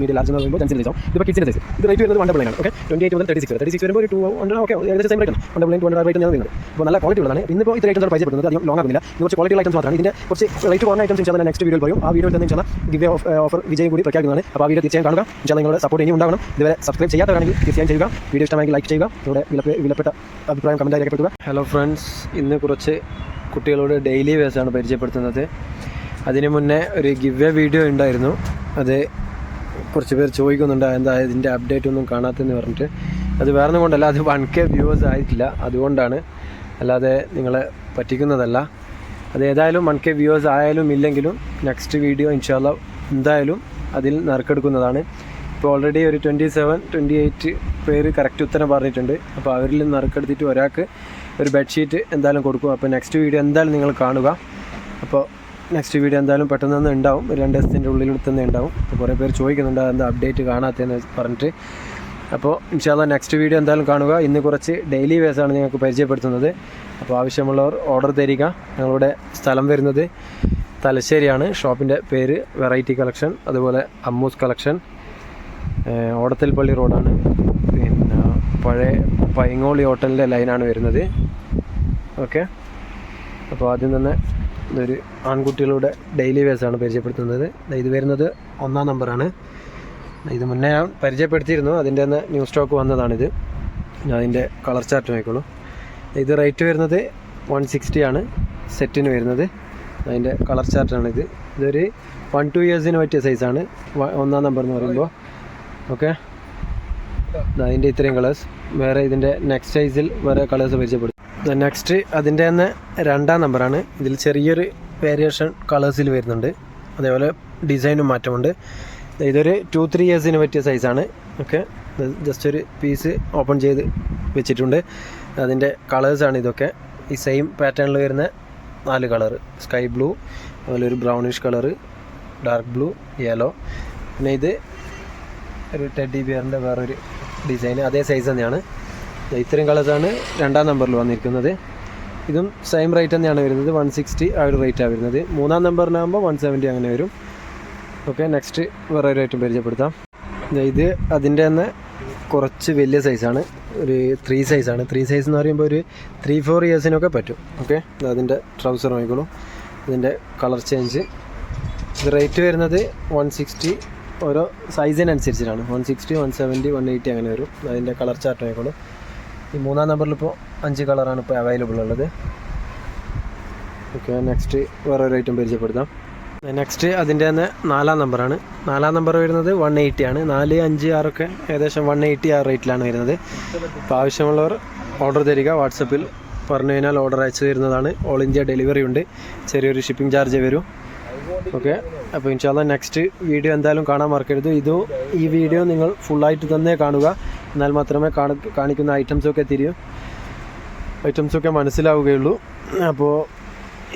Medium large എന്ന് പറയുമ്പോൾ 10 size ആവും. ഇപ്പോൾ കിഡ്സിൻ്റെ സൈസ് ഇത് റേറ്റ് വരുന്നത് 199 ആണ്. ഓക്കെ 28 മുതൽ 36 വരുമ്പോൾ ഒരു 200 ഓക്കെ ഏകദേശം സെയിം റേറ്റ് ആണ്. 199 200 റേറ്റ് ഞാൻ വരുന്നത്. അപ്പോൾ നല്ല ക്വാളിറ്റി ഉള്ളതാണ്. ഇന്നിപ്പോൾ ഇത് ഐറ്റംസ് പരിചയപ്പെടുന്നത് അധികം ലോങ് ആകുന്നില്ല. ഇത് കുറച്ച് ക്വാളിറ്റി ഐറ്റംസ് മാത്രമാണ്. ഇതിൻ്റെ കുറച്ച് റേറ്റ് കുറഞ്ഞ ഐറ്റംസ് ഇൻഷാ അല്ലാഹ് നെക്സ്റ്റ് വീഡിയോയിൽ പറയും. ആ വീഡിയോയിൽ തന്നെ ഇൻഷാ അല്ലാഹ് ഗിവ് ഓഫർ വിജയം കൂടി പ്രഖ്യാപിക്കുന്നതാണ്. അപ്പോൾ ആ വീഡിയോ തീർച്ചയായും കാണുക. ഇൻഷാ അല്ലാഹ് നിങ്ങളുടെ സപ്പോർട്ട് ഇനി ഉണ്ടാകണം. ഇതുവരെ സബ്സ്ക്രൈബ് ചെയ്യാത്തവരാണെങ്കിൽ തീർച്ചയായും ചെയ്യുക. വീഡിയോ ഇഷ്ടമായെങ്കിൽ ലൈക്ക് ചെയ്യുക. നിങ്ങളുടെ വിലപ്പെട്ട അഭിപ്രായം കമൻറ്റായി രേഖപ്പെടുത്തുക. ഹലോ ഫ്രണ്ട്സ്, ഇന്ന് കുറച്ച് കുട്ടികളോട് ഡെയിലി വേഴ്സാണ് പരിചയപ്പെടുത്തുന്നത്. അതിന് മുന്നേ ഒരു ഗിവ് വീഡിയോ ഉണ്ടായിരുന്നു. അത് കുറച്ച് പേർ ചോദിക്കുന്നുണ്ട് എന്താ ഇതിൻ്റെ അപ്ഡേറ്റ് ഒന്നും കാണാത്തെന്ന് പറഞ്ഞിട്ട്. അത് വേറെ കൊണ്ടല്ല, അത് 1K വ്യൂവേഴ്സ് ആയിട്ടില്ല, അതുകൊണ്ടാണ്. അല്ലാതെ നിങ്ങളെ പറ്റിക്കുന്നതല്ല. അത് ഏതായാലും 1K വ്യൂവേഴ്സ് ആയാലും ഇല്ലെങ്കിലും നെക്സ്റ്റ് വീഡിയോ ഇൻഷാ അല്ലാഹ് എന്തായാലും അതിൽ നറുക്കെടുക്കുന്നതാണ്. ഇപ്പോൾ ഓൾറെഡി ഒരു 27-28 പേര് കറക്റ്റ് ഉത്തരം പറഞ്ഞിട്ടുണ്ട്. അപ്പോൾ അവരിൽ നറുക്കെടുത്തിട്ട് ഒരാൾക്ക് ഒരു ബെഡ്ഷീറ്റ് എന്തായാലും കൊടുക്കും. അപ്പോൾ നെക്സ്റ്റ് വീഡിയോ എന്തായാലും നിങ്ങൾ കാണുക. അപ്പോൾ നെക്സ്റ്റ് വീഡിയോ എന്തായാലും പെട്ടെന്ന് തന്നെ ഉണ്ടാവും, 2 ദിവസത്തിൻ്റെ ഉള്ളിൽ തന്നെ ഉണ്ടാവും. അപ്പോൾ കുറേ പേര് ചോദിക്കുന്നുണ്ട് എന്താ അപ്ഡേറ്റ് കാണാത്തതെന്ന് പറഞ്ഞിട്ട്. അപ്പോൾ ഇൻഷാ അല്ലാഹ് നെക്സ്റ്റ് വീഡിയോ എന്തായാലും കാണുക. ഇന്ന് കുറച്ച് ഡെയിലി വേഴ്സാണ് നിങ്ങൾക്ക് പരിചയപ്പെടുത്തുന്നത്. അപ്പോൾ ആവശ്യമുള്ളവർ ഓർഡർ തരിക. ഞങ്ങളുടെ സ്ഥലം വരുന്നത് തലശ്ശേരിയാണ്. ഷോപ്പിൻ്റെ പേര് വെറൈറ്റി കളക്ഷൻ, അതുപോലെ അമ്മൂസ് കളക്ഷൻ, ഓടത്തിൽ പള്ളി റോഡാണ്. പിന്നെ പഴയ പൈങ്ങോളി ഹോട്ടലിൻ്റെ ലൈനാണ് വരുന്നത്. ഓക്കെ, അപ്പോൾ ആദ്യം തന്നെ ഇതൊരു ആൺകുട്ടികളുടെ ഡെയിലി വേഴ്സാണ് പരിചയപ്പെടുത്തുന്നത്. ഇത് വരുന്നത് 1-ാം നമ്പറാണ്. ഇത് മുന്നേ ഞാൻ പരിചയപ്പെടുത്തിയിരുന്നു, അതിൻ്റെ തന്നെ ന്യൂ സ്റ്റോക്ക് വന്നതാണിത്. അതിൻ്റെ കളർ ചാർട്ട് നോക്കിക്കോളൂ. ഇത് റേറ്റ് വരുന്നത് 160 ആണ് സെറ്റിന് വരുന്നത്. അതിൻ്റെ കളർ ചാർട്ടാണിത്. ഇതൊരു 1-2 ഇയേഴ്സിന് പറ്റിയ സൈസാണ് 1-ാം നമ്പർ എന്ന് പറയുമ്പോൾ. ഓക്കെ, അതിൻ്റെ ഇത്രയും കളേഴ്സ്. വേറെ ഇതിൻ്റെ നെക്സ്റ്റ് സൈസിൽ വേറെ കളേഴ്സ് പരിചയപ്പെടും. നെക്സ്റ്റ് അതിൻ്റെ തന്നെ 2-ാം നമ്പറാണ്. ഇതിൽ ചെറിയൊരു വേരിയേഷൻ കളേഴ്സിൽ വരുന്നുണ്ട്, അതേപോലെ ഡിസൈനും മാറ്റമുണ്ട്. ഇതൊരു 2-3 ഇയേഴ്സിന് പറ്റിയ സൈസാണ്. ഓക്കെ, ജസ്റ്റ് ഒരു പീസ് ഓപ്പൺ ചെയ്ത് വെച്ചിട്ടുണ്ട്. അതിൻ്റെ കളേഴ്സാണ് ഇതൊക്കെ. ഈ സെയിം പാറ്റേണിൽ വരുന്ന 4 കളറ്: സ്കൈ ബ്ലൂ, അതുപോലെ ഒരു brownish colour, dark blue, yellow. പിന്നെ ഇത് ഒരു ടെഡ്ഡി ബിയറിൻ്റെ വേറൊരു ഡിസൈൻ, അതേ സൈസ് തന്നെയാണ്. ഇത്രയും കളേഴ്സാണ് 2-ാം നമ്പറിൽ വന്നിരിക്കുന്നത്. ഇതും സെയിം റേറ്റ് തന്നെയാണ് വരുന്നത്, 160 ആ ഒരു റേറ്റാണ് വരുന്നത്. 3-ാം നമ്പറിനാകുമ്പോൾ 170 അങ്ങനെ വരും. ഓക്കെ, നെക്സ്റ്റ് വേറെ ഒരു ഐറ്റം പരിചയപ്പെടുത്താം. ഇത് അതിൻ്റെ തന്നെ കുറച്ച് വലിയ സൈസാണ്, ഒരു 3 സൈസാണ്. 3 സൈസ് എന്ന് പറയുമ്പോൾ ഒരു 3-4 ഇയേഴ്സിനൊക്കെ പറ്റും. ഓക്കെ, അതിൻ്റെ ട്രൗസർ നോക്കിക്കോളൂ. ഇതിൻ്റെ കളർ ചേഞ്ച്. ഇത് റേറ്റ് വരുന്നത് 160, ഓരോ സൈസിനനുസരിച്ചിട്ടാണ്. 160, 170, 180 അങ്ങനെ വരും. അതിൻ്റെ കളർ ചാർട്ട് നോക്കിക്കോളൂ. ഈ 3-ാം നമ്പറിൽ ഇപ്പോൾ 5 കളറാണ് ഇപ്പോൾ അവൈലബിൾ ഉള്ളത്. ഓക്കെ, നെക്സ്റ്റ് വേറൊരു ഐറ്റം പരിചയപ്പെടുത്താം. നെക്സ്റ്റ് അതിൻ്റെ തന്നെ 4-ാം നമ്പറാണ്. 4-ാം നമ്പർ വരുന്നത് 180 ആണ്. 4, 5, 6 ഒക്കെ ഏകദേശം 180 ആ റേറ്റിലാണ് വരുന്നത്. അപ്പോൾ ആവശ്യമുള്ളവർ ഓർഡർ തരിക. വാട്സപ്പിൽ പറഞ്ഞു കഴിഞ്ഞാൽ ഓർഡർ അയച്ചു തരുന്നതാണ്. ഓൾ ഇന്ത്യ ഡെലിവറി ഉണ്ട്. ചെറിയൊരു ഷിപ്പിംഗ് ചാർജ് വരും. ഓക്കെ, അപ്പോൾ ഇൻഷാ അല്ലാഹ് നെക്സ്റ്റ് വീഡിയോ എന്തായാലും കാണാൻ മറക്കരുത്. ഈ വീഡിയോ നിങ്ങൾ ഫുള്ളായിട്ട് തന്നെ കാണുക. എന്നാൽ മാത്രമേ കാണിക്കുന്ന ഐറ്റംസൊക്കെ മനസ്സിലാവുകയുള്ളൂ. അപ്പോൾ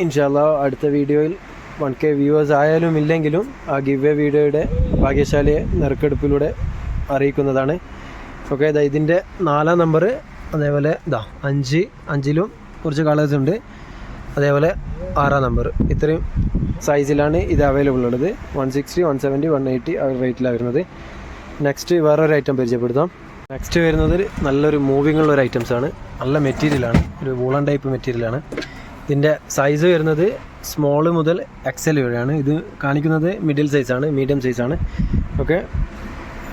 ഇൻഷാ അല്ലാഹ് അടുത്ത വീഡിയോയിൽ 1K വ്യൂവേഴ്സ് ആയാലും ഇല്ലെങ്കിലും ആ ഗിവ് വീഡിയോയുടെ ഭാഗ്യശാലിയെ നറുക്കെടുപ്പിലൂടെ അറിയിക്കുന്നതാണ്. ഓക്കെ, ഇതിൻ്റെ 4-ാം നമ്പർ, അതേപോലെ 5-ലും കുറച്ച് കളേഴ്സ് ഉണ്ട്, അതേപോലെ 6-ാം നമ്പർ. ഇത്രയും സൈസിലാണ് ഇത് അവൈലബിൾ ഉള്ളത്. 160, 170, 180 ആ റേറ്റിലാണ് വരുന്നത്. നെക്സ്റ്റ് വേറൊരു ഐറ്റം പരിചയപ്പെടുത്താം. നെക്സ്റ്റ് വരുന്നത് നല്ലൊരു മൂവിങ് ഉള്ളൊരു ഐറ്റംസാണ്. നല്ല മെറ്റീരിയലാണ്, ഒരു വൂളൻ ടൈപ്പ് മെറ്റീരിയലാണ്. ഇതിൻ്റെ സൈസ് വരുന്നത് സ്മോൾ മുതൽ XL വരെയാണ്. ഇത് കാണിക്കുന്നത് മീഡിയം സൈസാണ്. ഓക്കെ,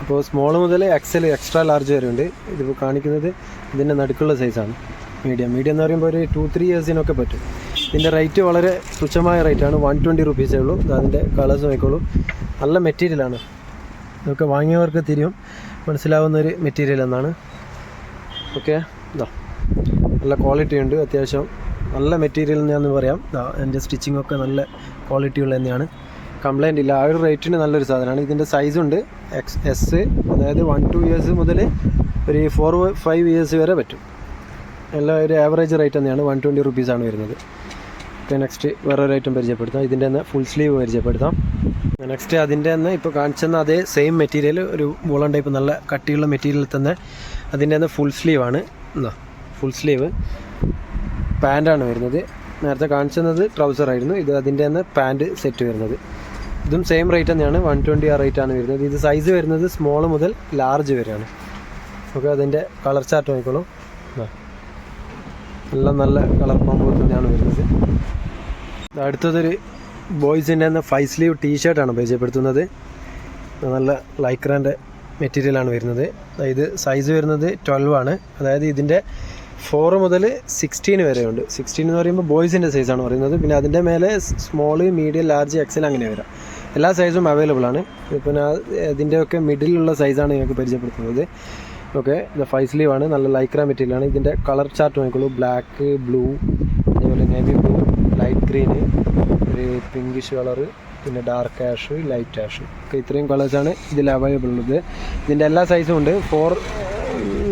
അപ്പോൾ സ്മോൾ മുതൽ XL എക്സ്ട്രാ ലാർജ് വരെ ഉണ്ട്. ഇതിപ്പോൾ കാണിക്കുന്നത് ഇതിൻ്റെ നടുക്കുള്ള സൈസാണ്. മീഡിയം എന്ന് പറയുമ്പോൾ ഒരു 2-3 ഇയേഴ്സിനൊക്കെ പറ്റും. ഇതിൻ്റെ റേറ്റ് വളരെ തുച്ഛമായ റേറ്റാണ്, 120 റുപ്പീസേ ഉള്ളൂ. അതിൻ്റെ കളേഴ്സ് നോക്കിക്കോളൂ. നല്ല മെറ്റീരിയലാണ്. ഇതൊക്കെ വാങ്ങിയവർക്ക് തിരിയും മനസ്സിലാവുന്നൊരു മെറ്റീരിയൽ എന്നാണ്. ഓക്കെ, നല്ല ക്വാളിറ്റി ഉണ്ട്, അത്യാവശ്യം നല്ല മെറ്റീരിയൽ എന്ന് പറയാം. എൻ്റെ സ്റ്റിച്ചിങ് ഒക്കെ നല്ല ക്വാളിറ്റി ഉള്ള തന്നെയാണ്, കംപ്ലൈൻ്റ് ഇല്ല. ആ ഒരു റേറ്റിന് നല്ലൊരു സാധനമാണ്. ഇതിൻ്റെ സൈസുണ്ട് XS, അതായത് 1-2 ഇയേഴ്സ് മുതൽ ഒരു 4-5 ഇയേഴ്സ് വരെ പറ്റും. എല്ലാം ഒരു ആവറേജ് റേറ്റ് തന്നെയാണ്, 120 റുപ്പീസാണ് വരുന്നത്. ഓക്കെ, നെക്സ്റ്റ് വേറൊരു ഐറ്റം പരിചയപ്പെടുത്താം. ഇതിൻ്റെ തന്നെ ഫുൾ സ്ലീവ് പരിചയപ്പെടുത്താം. നെക്സ്റ്റ് അതിൻ്റെ തന്നെ ഇപ്പോൾ കാണിച്ചെന്ന അതേ സെയിം മെറ്റീരിയൽ, ഒരു വൂളൻ ടൈപ്പ് നല്ല കട്ടിയുള്ള മെറ്റീരിയൽ തന്നെ. അതിൻ്റെ തന്നെ ഫുൾ സ്ലീവാണ്. ഫുൾ സ്ലീവ് പാൻറ്റാണ് വരുന്നത്. നേരത്തെ കാണിച്ചത് ട്രൗസർ ആയിരുന്നു. ഇത് അതിൻ്റെ തന്നെ പാൻറ്റ് സെറ്റ് വരുന്നത്. ഇതും സെയിം റേറ്റ് തന്നെയാണ്, 120 ആ റേറ്റാണ് വരുന്നത്. ഇത് സൈസ് വരുന്നത് സ്മോൾ മുതൽ ലാർജ് വരെയാണ്. ഓക്കെ, അതിൻ്റെ കളർ ചാർട്ട് നോക്കിക്കോളൂ. എല്ലാം നല്ല കളർ കോമ്പോ തന്നെയാണ് വരുന്നത്. അടുത്തതൊരു ബോയ്സിൻ്റെ തന്നെ 5 സ്ലീവ് ടീഷർട്ടാണ് പരിചയപ്പെടുത്തുന്നത്. നല്ല ലൈക്രാൻ്റെ മെറ്റീരിയലാണ് വരുന്നത്. ഇത് സൈസ് വരുന്നത് 12 ആണ്. അതായത് ഇതിൻ്റെ 4 മുതൽ 16 വരെയുണ്ട്. 16 എന്ന് പറയുമ്പോൾ ബോയ്സിൻ്റെ സൈസാണ് പറയുന്നത്. പിന്നെ അതിൻ്റെ മേലെ സ്മോൾ, മീഡിയം, ലാർജ്, എക്സൽ അങ്ങനെ വരാം. എല്ലാ സൈസും അവൈലബിൾ ആണ്. പിന്നെ ഇതിൻ്റെയൊക്കെ മിഡിലുള്ള സൈസാണ് ഞങ്ങൾക്ക് പരിചയപ്പെടുത്തുന്നത്. ഓക്കെ, ഇത് 5 സ്ലീവ് ആണ്. നല്ല ലൈക്ര മെറ്റീരിയലാണ്. ഇതിൻ്റെ കളർ ചാർട്ട് നോക്കിക്കോളൂ. ബ്ലാക്ക്, ബ്ലൂ, അതേപോലെ നേവി ബ്ലൂ, ലൈറ്റ് ഗ്രീന്, ഒരു പിങ്കിഷ് കളറ്, പിന്നെ ഡാർക്ക് ആഷ്, ലൈറ്റ് ആഷ്. ഒക്കെ ഇത്രയും കളേഴ്സാണ് ഇതിൽ അവൈലബിൾ ഉള്ളത്. ഇതിൻ്റെ എല്ലാ സൈസും ഉണ്ട്. 4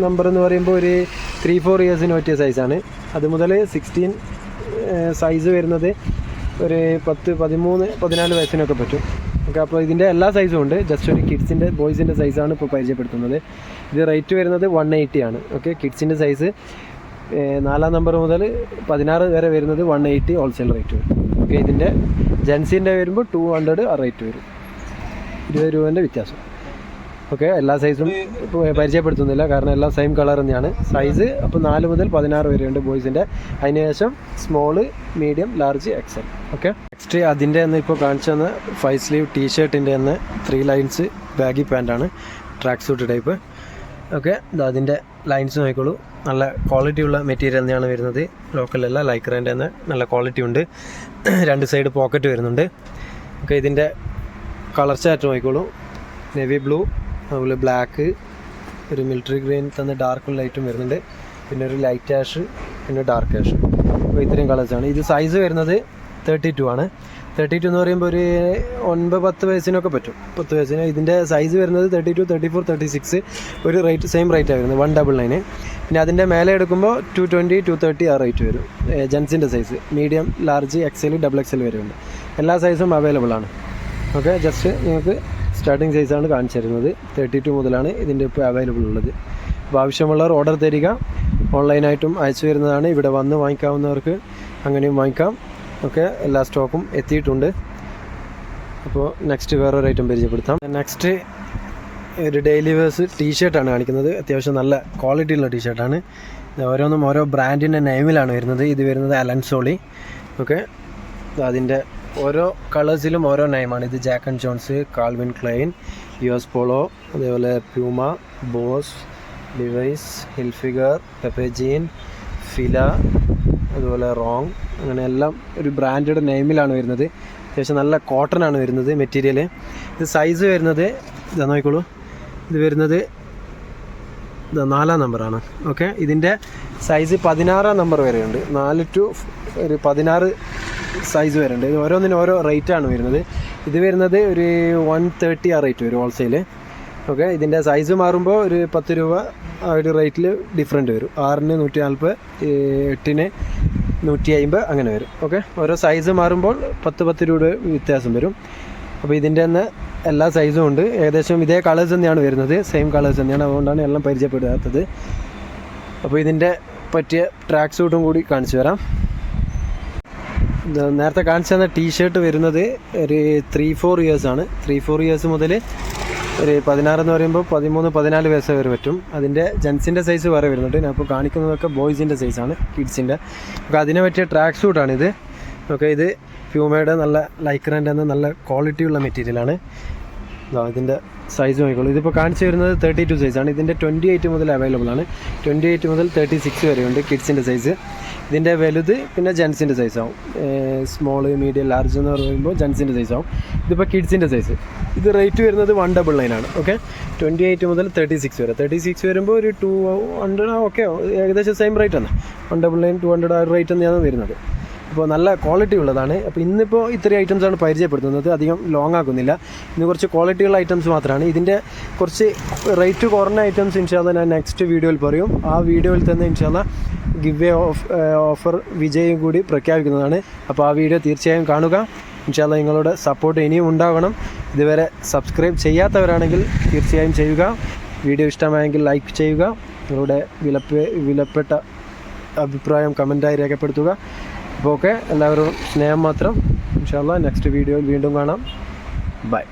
നമ്പർ എന്ന് പറയുമ്പോൾ ഒരു 3-4 ഇയേഴ്സിന് പറ്റിയ സൈസാണ്. അത് മുതൽ 16 സൈസ് വരുന്നത് ഒരു 10, 13, 14 വയസ്സിനൊക്കെ പറ്റും. ഓക്കെ, അപ്പോൾ ഇതിൻ്റെ എല്ലാ സൈസും ഉണ്ട്. ജസ്റ്റ് ഒരു കിഡ്സിൻ്റെ ബോയ്സിൻ്റെ സൈസാണ് ഇപ്പോൾ പരിചയപ്പെടുത്തുന്നത്. ഇത് റേറ്റ് വരുന്നത് 180 ആണ്. ഓക്കെ, കിഡ്സിൻ്റെ സൈസ് 4 നമ്പർ മുതൽ 16 വരെ വരുന്നത് 180 ഹോൾസെയിൽ റേറ്റ് വരും. ഓക്കെ, ഇതിൻ്റെ ജെൻസിൻ്റെ വരുമ്പോൾ 200 ആ റേറ്റ് വരും. 20 രൂപേൻ്റെ വ്യത്യാസം. ഓക്കെ, എല്ലാ സൈസും ഇപ്പോൾ പരിചയപ്പെടുത്തുന്നില്ല, കാരണം എല്ലാം സെയിം കളർ തന്നെയാണ്. സൈസ് അപ്പോൾ 4 മുതൽ 16 വരെയുണ്ട് ബോയ്സിൻ്റെ. അതിനുശേഷം small, medium, large, XL. Okay, next അതിൻ്റെ തന്നെ ഇപ്പോൾ കാണിച്ചു തന്ന 5 സ്ലീവ് ടീഷർട്ടിൻ്റെ തന്നെ 3 ലൈൻസ് ബാഗി പാൻറ്റാണ്, ട്രാക്ക് സൂട്ട് ടൈപ്പ്. ഓക്കെ, അതിൻ്റെ ലൈൻസ് നോക്കിക്കോളൂ. നല്ല ക്വാളിറ്റി ഉള്ള മെറ്റീരിയൽ തന്നെയാണ് വരുന്നത്. ലോക്കലല്ല, ലൈക്രേൻ്റെ തന്നെ നല്ല ക്വാളിറ്റി ഉണ്ട്. 2 സൈഡ് പോക്കറ്റ് വരുന്നുണ്ട്. ഓക്കെ, ഇതിൻ്റെ കളർ ചാർട്ട് നോക്കിക്കോളൂ. നേവി ബ്ലൂ, അതുപോലെ ബ്ലാക്ക്, ഒരു മിലിറ്ററി ഗ്രീൻ തന്നെ ഡാർക്കും ലൈറ്റും വരുന്നുണ്ട്. പിന്നെ ഒരു ലൈറ്റ് ആഷ്, പിന്നെ ഡാർക്ക് ആഷ്. അപ്പോൾ ഇത്രയും കളേഴ്സാണ്. ഇത് സൈസ് വരുന്നത് 32 ആണ്. 32 എന്ന് പറയുമ്പോൾ ഒരു 9-10 വയസ്സിനൊക്കെ പറ്റും. 10 വയസ്സിന്. ഇതിൻ്റെ സൈസ് വരുന്നത് 32, 34, 36 ഒരു റേറ്റ് സെയിം റേറ്റാണ് വരുന്നത്, 199. പിന്നെ അതിൻ്റെ മേലെ എടുക്കുമ്പോൾ 220, 230 ആ റേറ്റ് വരും. ജെൻസിൻ്റെ size medium, large, XL, double XL വരെ ഉണ്ട്. എല്ലാ സൈസും അവൈലബിൾ ആണ്. ഓക്കെ, ജസ്റ്റ് നിങ്ങൾക്ക് സ്റ്റാർട്ടിങ് സൈസാണ് കാണിച്ചു തരുന്നത്. 32 മുതലാണ് ഇതിൻ്റെ ഇപ്പോൾ അവൈലബിൾ ഉള്ളത്. അപ്പോൾ ആവശ്യമുള്ളവർ ഓർഡർ തരിക. ഓൺലൈനായിട്ടും അയച്ചു വരുന്നതാണ്. ഇവിടെ വന്ന് വാങ്ങിക്കാവുന്നവർക്ക് അങ്ങനെയും വാങ്ങിക്കാം. ഓക്കെ, എല്ലാ സ്റ്റോക്കും എത്തിയിട്ടുണ്ട്. അപ്പോൾ നെക്സ്റ്റ് വേറൊരു ഐറ്റം പരിചയപ്പെടുത്താം. നെക്സ്റ്റ് ഒരു ഡെയിലി വേഴ്സ് ടീഷർട്ടാണ് കാണിക്കുന്നത്. അത്യാവശ്യം നല്ല ക്വാളിറ്റിയുള്ള ടീഷർട്ടാണ്. ഓരോന്നും ഓരോ ബ്രാൻഡിൻ്റെ നെയിമിലാണ് വരുന്നത്. ഇത് വരുന്നത് അലൻസോളി. ഓക്കെ, അതിൻ്റെ ഓരോ കളേഴ്സിലും ഓരോ നെയിമാണ്. ഇത് Jack and Jones, Calvin Klein, US Polo, അതേപോലെ Puma, Boss, Levi's, Hilfiger, Pepe Jeans, Fila, അതുപോലെ റോങ്, അങ്ങനെ എല്ലാം ഒരു ബ്രാൻഡഡ് നെയിമിലാണ് വരുന്നത്. അത്യാവശ്യം നല്ല കോട്ടൺ ആണ് വരുന്നത് മെറ്റീരിയൽ. ഇത് സൈസ് വരുന്നത് ഇതാ നോക്കിക്കോളൂ. ഇത് വരുന്നത് 4 നമ്പറാണ്. ഓക്കെ, ഇതിൻ്റെ സൈസ് 16 നമ്പർ വരെയുണ്ട്. 4 to ഒരു 16 സൈസ് വരുന്നുണ്ട്. ഇത് ഓരോന്നിനും ഓരോ റേറ്റാണ് വരുന്നത്. ഇത് വരുന്നത് ഒരു 130 ആ റേറ്റ് വരും ഹോൾസെയിൽ. ഓക്കെ, ഇതിൻ്റെ സൈസ് മാറുമ്പോൾ ഒരു 10 രൂപ ആ ഒരു റേറ്റിൽ ഡിഫറൻറ്റ് വരും. 6-ന് 140, 8-ന് 150 അങ്ങനെ വരും. ഓക്കെ, ഓരോ സൈസ് മാറുമ്പോൾ 10 രൂപ വ്യത്യാസം വരും. അപ്പോൾ ഇതിൻ്റെ തന്നെ എല്ലാ സൈസും ഉണ്ട്. ഏകദേശം ഇതേ കളേഴ്സ് തന്നെയാണ് വരുന്നത്, സെയിം കളേഴ്സ് തന്നെയാണ്. അതുകൊണ്ടാണ് എല്ലാം പരിചയപ്പെടാത്തത്. അപ്പോൾ ഇതിൻ്റെ പറ്റിയ ട്രാക്ക് സൂട്ടും കൂടി കാണിച്ചു തരാം. നേരത്തെ കാണിച്ചു തന്ന ടീഷർട്ട് വരുന്നത് ഒരു 3-4 ഇയേഴ്സാണ്. 3-4 ഇയേഴ്സ് മുതൽ ഒരു 16 എന്ന് പറയുമ്പോൾ 13-14 വയസ്സ് വരെ പറ്റും. അതിൻ്റെ ജെൻസിൻ്റെ സൈസ് വേറെ വരുന്നുണ്ട്. ഞാൻ ഇപ്പോൾ കാണിക്കുന്നതൊക്കെ ബോയ്സിൻ്റെ സൈസാണ്, കിഡ്സിൻ്റെ. അപ്പോൾ അതിനെ പറ്റിയ ട്രാക്ക് സൂട്ടാണിത്. ഓക്കെ, ഇത് പ്യൂമയുടെ നല്ല ലൈക്രാൻ്റെ തന്നെ നല്ല ക്വാളിറ്റിയുള്ള മെറ്റീരിയലാണ്. ഇതിൻ്റെ സൈസ് നോക്കിക്കോളൂ. ഇതിപ്പോൾ കാണിച്ചു വരുന്നത് 32 സൈസാണ്. ഇതിൻ്റെ 28 മുതൽ അവൈലബിൾ ആണ്. 28 മുതൽ 36 വരെയുണ്ട് കിഡ്സിൻ്റെ സൈസ്. ഇതിൻ്റെ വലുത് പിന്നെ ജെൻസിൻ്റെ സൈസാവും. സ്മോള്, മീഡിയം, ലാർജ് എന്ന് പറയുമ്പോൾ ജെൻസിൻ്റെ സൈസാവും. ഇതിപ്പോൾ കിഡ്സിൻ്റെ സൈസ്. ഇത് റേറ്റ് വരുന്നത് 199 ആണ്. ഓക്കെ, 28 മുതൽ 36 വരെ. 36 വരുമ്പോൾ ഒരു 200. ഓക്കെ, ഏകദേശം സെയിം റേറ്റ് ആണ്. 199, 200 ആ റേറ്റ് തന്നെയാണ് വരുന്നത്. അപ്പോൾ നല്ല ക്വാളിറ്റി ഉള്ളതാണ്. അപ്പോൾ ഇന്നിപ്പോൾ ഇത്രയും ഐറ്റംസാണ് പരിചയപ്പെടുത്തുന്നത്. അധികം ലോങ് ആക്കുന്നില്ല. ഇന്ന് കുറച്ച് ക്വാളിറ്റിയുള്ള ഐറ്റംസ് മാത്രമാണ്. ഇതിൻ്റെ കുറച്ച് റേറ്റ് കുറഞ്ഞ ഐറ്റംസ് ഇൻഷാല്ലാ ഞാൻ നെക്സ്റ്റ് വീഡിയോയിൽ പറയും. ആ വീഡിയോയിൽ തന്നെ ഇൻഷാല്ലാ ഗിവ് ഓഫർ വിജയം കൂടി പ്രഖ്യാപിക്കുന്നതാണ്. അപ്പോൾ ആ വീഡിയോ തീർച്ചയായും കാണുക. ഇൻഷാല്ലാ നിങ്ങളുടെ സപ്പോർട്ട് ഇനിയും ഉണ്ടാകണം. ഇതുവരെ സബ്സ്ക്രൈബ് ചെയ്യാത്തവരാണെങ്കിൽ തീർച്ചയായും ചെയ്യുക. വീഡിയോ ഇഷ്ടമായെങ്കിൽ ലൈക്ക് ചെയ്യുക. നിങ്ങളുടെ വിലപ്പെട്ട അഭിപ്രായം കമൻറ്റായി രേഖപ്പെടുത്തുക. അപ്പോൾ ഓക്കെ, എല്ലാവരും സ്നേഹം മാത്രം. ഇൻഷാല്ലാ നെക്സ്റ്റ് വീഡിയോയിൽ വീണ്ടും കാണാം. ബൈ.